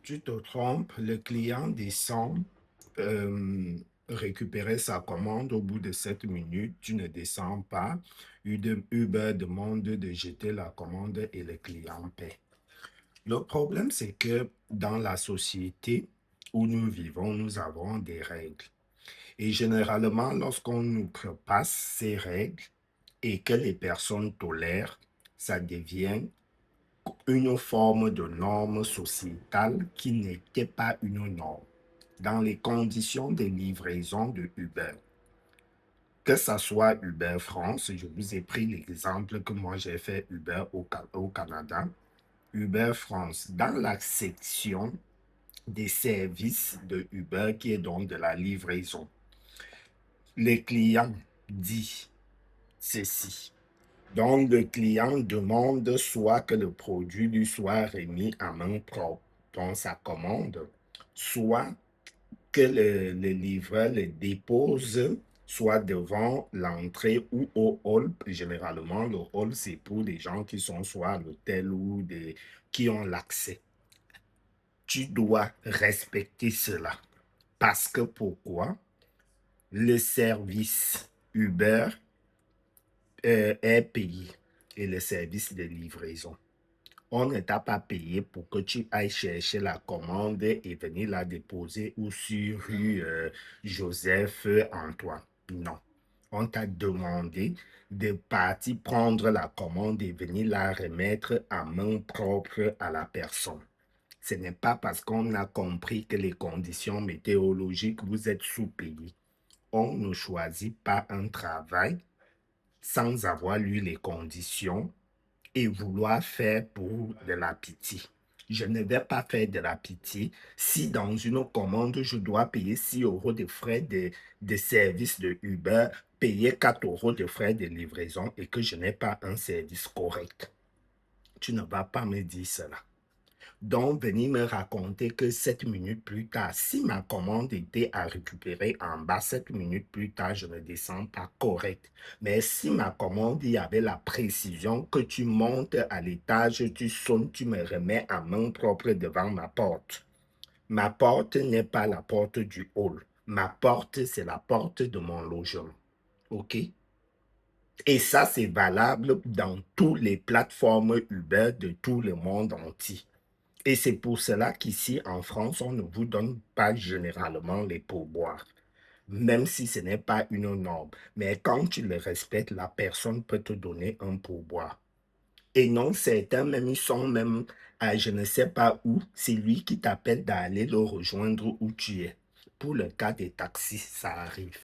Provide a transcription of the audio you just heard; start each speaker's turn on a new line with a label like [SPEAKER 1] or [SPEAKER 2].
[SPEAKER 1] Tu te trompes, le client descend récupérer sa commande au bout de 7 minutes, tu ne descends pas. Uber demande de jeter la commande et le client paie. Le problème, c'est que dans la société où nous vivons, nous avons des règles. Et généralement, lorsqu'on outrepasse ces règles et que les personnes tolèrent, ça devient une forme de norme sociétale qui n'était pas une norme. Dans les conditions de livraison de Uber, que ce soit Uber France, je vous ai pris l'exemple que moi j'ai fait Uber au Canada, Uber France, dans la section des services de Uber qui est donc de la livraison, les clients dit ceci. Donc, le client demande soit que le produit lui soit remis à main propre dans sa commande, soit que le livreur le dépose soit devant l'entrée ou au hall. Généralement, le hall, c'est pour des gens qui sont soit à l'hôtel ou qui ont l'accès. Tu dois respecter cela. Parce que pourquoi? Le service Uber est payé et le service de livraison. On ne t'a pas payé pour que tu ailles chercher la commande et venir la déposer ou sur rue Joseph Antoine. Non. On t'a demandé de partir prendre la commande et venir la remettre à main propre à la personne. Ce n'est pas parce qu'on a compris que les conditions météorologiques vous êtes sous-payés. On ne choisit pas un travail sans avoir lu les conditions et vouloir faire pour de la pitié. Je ne vais pas faire de la pitié si dans une commande, je dois payer 6 euros de frais de service de Uber, payer 4 euros de frais de livraison et que je n'ai pas un service correct. Tu ne vas pas me dire cela. Donc, venir me raconter que 7 minutes plus tard, si ma commande était à récupérer en bas, 7 minutes plus tard, je ne descends pas correct. Mais si ma commande, il y avait la précision que tu montes à l'étage, tu sonnes, tu me remets à main propre devant ma porte. Ma porte n'est pas la porte du hall. Ma porte, c'est la porte de mon logement. OK? Et ça, c'est valable dans toutes les plateformes Uber de tout le monde entier. Et c'est pour cela qu'ici, en France, on ne vous donne pas généralement les pourboires, même si ce n'est pas une norme. Mais quand tu le respectes, la personne peut te donner un pourboire. Et non, certains même, ils sont même à je ne sais pas où. C'est lui qui t'appelle d'aller le rejoindre où tu es. Pour le cas des taxis, ça arrive.